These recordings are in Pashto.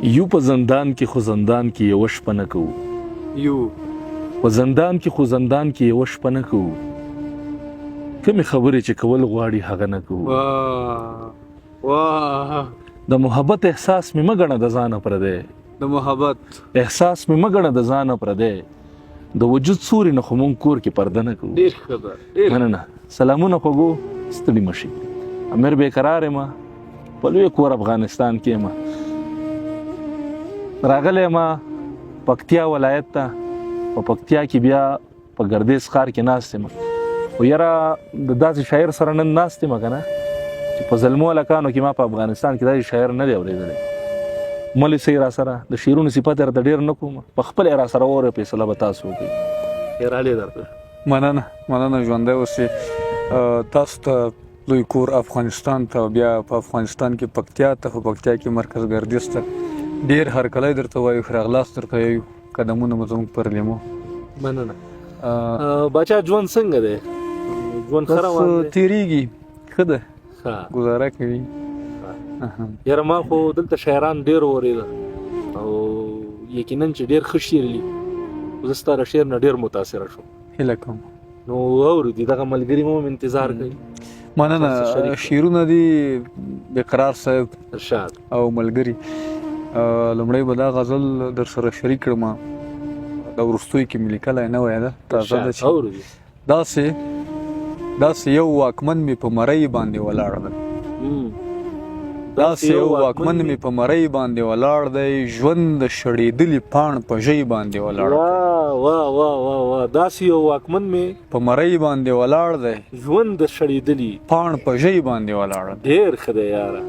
یو په زندان کې خو زندان کې یوه شپه نه کوو په زندان کې خو زندان کې یوه شپه نه کوو کمې خبرې چې کول غواړي هغه نه کوو د محبت احساس مې مه ګڼه د ځانه پردی د محبت احساس مې مه ګڼه د ځانه پردی د وجود سوري نه خو مونږ کور کې پرده نه کوو ډېر ښه ده مننه سلامونه خوږو ستړي مه شي امیر بېقرار یم په لوی کور افغانستان کې یم راغلی یم پکتیا ولایت ته په پکتیا کې بیا په ګردیز ښار کې ناست یم خو یاره د داسې شاعر سره نن ناست یم که نه چې په زلمو هلکانو کې ما په افغانستان کې داسې شاعر نه دی اورېدلی ملي صحیح را سره د شعرونو صفت یې راته ډېر نه کوم په خپل یې را سره واورئ فیصله به تاسو وکړئ خیرالې درته مننه ژوندی اوسې تاسو ته لوی کور افغانستان ته بیا په افغانستان کې پکتیا ته په پکتیا کې مرکز ګردیز ته ډېر هرکلی درته وایو ښه راغلاست درته وایو قدمونه مو زموږ پر لیمو مننه باچا ژوند څنګه دی ژوند ښه روان دی تېرېږي ښه ده ګزاره کوي یاره ما خو دلته شاعران ډېر اورېده او یقینا چې ډېر ښه شعر لي زه ستا د شعر نه ډېر متاثره شوم هیله کوم نو اورېدي دغه ملګري مو هم انتظار کوي مننه شعرونه دي بقرار صاحب ارشاد او ملګري لومړی به دا غزل در سره شریک کړم دا وروستیو کې مې لیکلی نه وی ده تازه ده چې داسې یو واکمن مې په مرۍ باندې ولاړ دی داسې یو واکمن مې په مرۍ باندې ولاړ دی ژوند د شړېدلي پاڼ په ژۍ باندې ولاړ دی داسې یو واکمن مې په مرۍ باندې ولاړ دی ژوند د شړېدلي پاڼ په ژۍ باندې ولاړ دی ډېر ښه دی یاره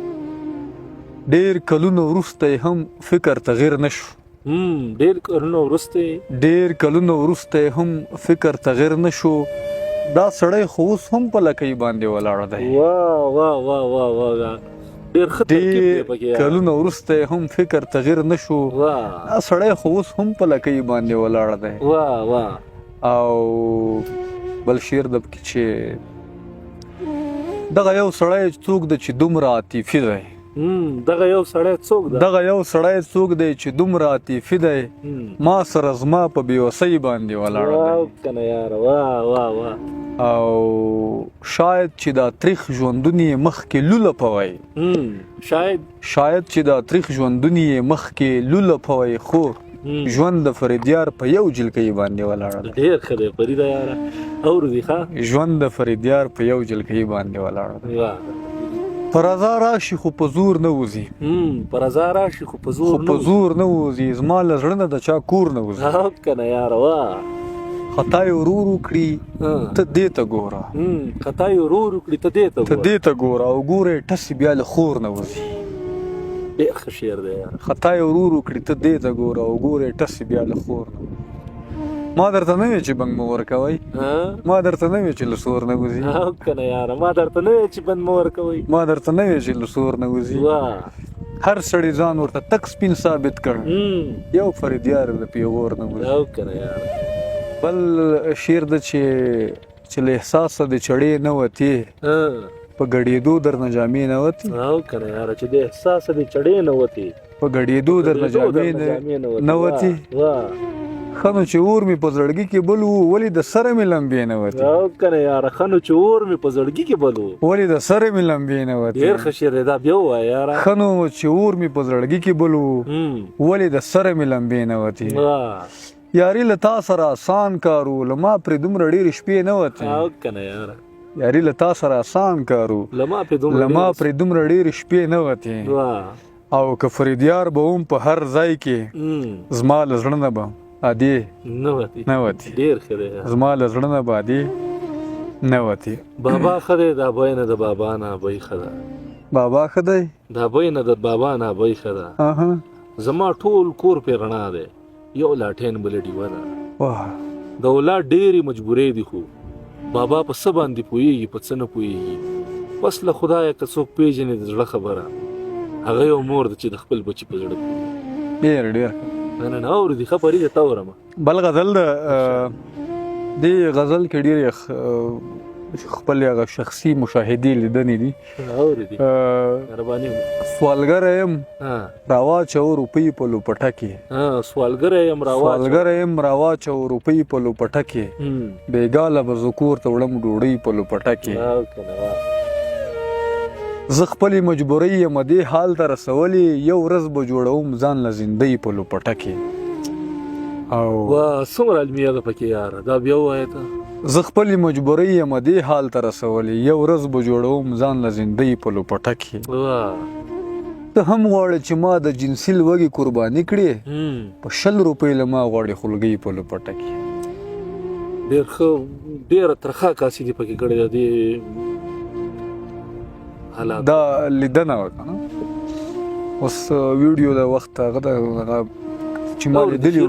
ډېر کلونه وروسته هم فکر تغیر نشو ډېر کلونه وروسته هم فکر تغیر نشو دا سړی خو اوس هم په لکۍ باندې ولاړ دی ډېر کلونه وروسته هم فکر تغیر نشو دا سړی خو اوس هم په لکۍ باندې ولاړ دی او بل شعر د پکې چې دغه یو سړی څوک دی چې دومره عاطفي دی دغه یو سړی څوک دی چې دومره عاطفي دی ما سره زما په بېوسۍ باندې ولاړ دی او شاید چې دا تریخ ژوندون یې مخکې لولپوی شاید چې دا تریخ ژوندون یې مخکې لولپوی خو ژوند د فریدیار په یو جلکۍ باندې ولاړ دی ډېر ښه دی فریده یاره اورېدي ښه ژوند د فریدیار په یو جلکۍ باندې ولاړ دی په رضا راشي خو په زور نه وځي زما له زړه نه د چا کور نه وځي کنه یاره خطا یې ورور وکړي ته دې ته ګوره او ګوره یې ټسې بیا له خور نه وځي ډېر ښه شعر دی یاره خطا یې ورور وکړي ته دې ته ګوره او ګوره یې ټسې بیا له خور نه وځي ما درته نه وی چې بنګ مو ورکوئ ما درته نه وی چې له سور نه وځي ما درته نه وی چې له سور نه وځي هر سړی ځان ورته تک سپین ثابت کړ یو فریدیار د پیغور نه وځي بل شعر ده چې له احساسه د چړې نه وتې په ګډېدو درنه جامې نه وتې په ګډېدو درنه جامې نه وتې ښه نو چې اور مې په زړګي کې بل و ولې د سره مې لمبې نه وتې ښه نو چې اور مې په زړګي کې بل و ولې د سره مې لمبې نه وتې یاري له تا سره آسان کارو له ما پرې دومره ډېرې شپې نه وتې او که فریدیار به هم په هر ځای کې زما له زړه نه به عادي نه وتې زما له زړه نه به عادي نه وتې بابا ښه دی دا بوی نه د بابا نه ابۍ ښه ده بابا ښه دی دا بوی نه د بابا نه ابۍ ښه ده زما ټول کور پې رڼا دی یو لاټین بله ډیوه ده د اولاد ډېرې مجبورۍ دي خو بابا په څه باندې پوهېږي په څه نه پوهېږي بس له خدایه که څوک پېژني د زړه خبره هغه یو مور ده چې د خپل بچي په زړه پوهېږي ډېر نه اورېدي ښه فرید ته اورمه بل غزل ده دې غزل کې ډېرې خپل هغه شخصي مشاهدې لیدنې دي اورېدې مهرباني سوالګر یم راواچو روپۍ په لوپټه کې سوالګر یم سوالګر یم راواچو روپۍ په لوپټه کې بېګاله به زه کور ته وړم ډوډۍ په لوپټه کې زه خپلې مجبورۍ یم دې حال ته رسولې یو ورځ به جوړوم ځان له زندۍ په لوپټه کې او څومره علمیه ده پکې یاره دا بیا ووایه ته زه خپلې مجبورۍ یم دې حال ته رسولې یو ورځ به جوړوم ځان له زندۍ په لوپټه کې ته هم غواړې چې ما د جنسي لوږې قرباني کړې په 100 روپۍ له ما غواړې خولګۍ په لوپټه کې ډېر ښه ډېره ترخه کاسې دي پکې کړې ده دا لیدنه وکړه اوس ویډیو د وخت هغه چې ما لیدلي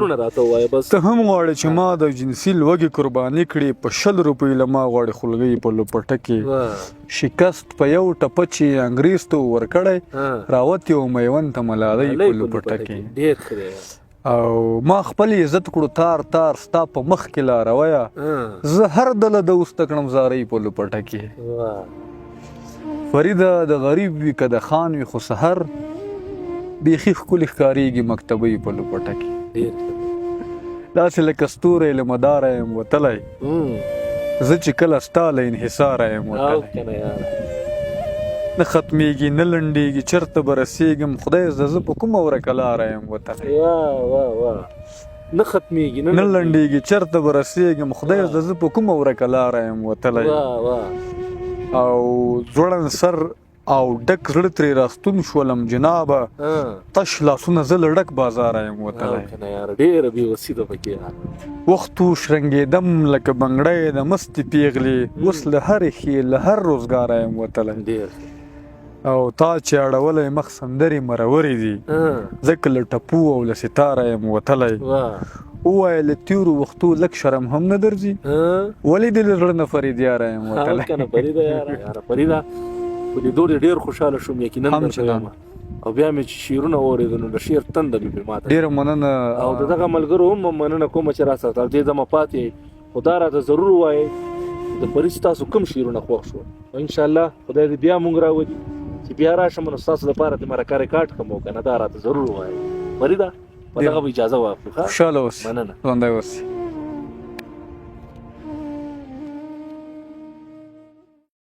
ته هم غواړې چې ما د جنسي لوږې قرباني کړې په 100 روپۍ له ما غواړې خولګۍ په لوپټه کې شکست په یو ټپه چې انګریز ته ورکړی راوتې و میوند ته ملالۍ په لوپټه کې او ما خپل عزت کړو تار تار ستا په مخ کې لارویه زه هر دله د اوسته کړم زارۍ په لوپټه کې فریده د غریب وي که د خان وي خو سحر بیخي ښکلې ښکارېږي مکتبۍ په لوپټه کې داسې لکه ستوری له مداره یم وتلی زه چې کله ستا له انحصاره یم وتلی نه ختمیږي نه لنډېږي چېرته به رسېږم خدای زه په کومه ورکه لاره یم وتلی نه ختمیږي نه لنډېږي چېرته به رسېږم خدای زه په کومه ورکه لاره یم وتلی او ځوړن سر او ډک زړه ترې راستون شولم جنابه تش لاسونه زه له ډک بازاره یم وتلی ډېره بېوسي ده پکې وختو شرنګېدم لکه بنګړی د مستې پیغلې اوس له هرې ښې له هر روزګاره یم وتلی او تا چې اړولی مخ سندرې مرورې دي ځکه له ټپو او له ستاره یم وتلی ووایه له تېرو وختو لږ شرم هم نه درځي ولې دې له زړه نه فریدیاره یم وتلی کنه فریده یاره فریده په لیدو دې ډېر خوشحاله شوم یقینا درته وایم او بیا مې چې شعرونه واورېدل نو د شعر تنده مې پرې ماته ډېره مننه او د دغه ملګرو هم مننه کومه چې راسره تر دې دمه پاتې خو دا راته ضرور ووایئ د فرید ستاسو کوم شعرونه خوښ شول انشاءالله خدای دې بیا مونږ راولي چې بیا راشم نو ستاسو لپاره دې مرکه ریکارډ کړم او که نه دا راته ضرور ووایئ فریده په دغه به اجازه واخلو خوشحاله اوسې مننه ژوندی اوسې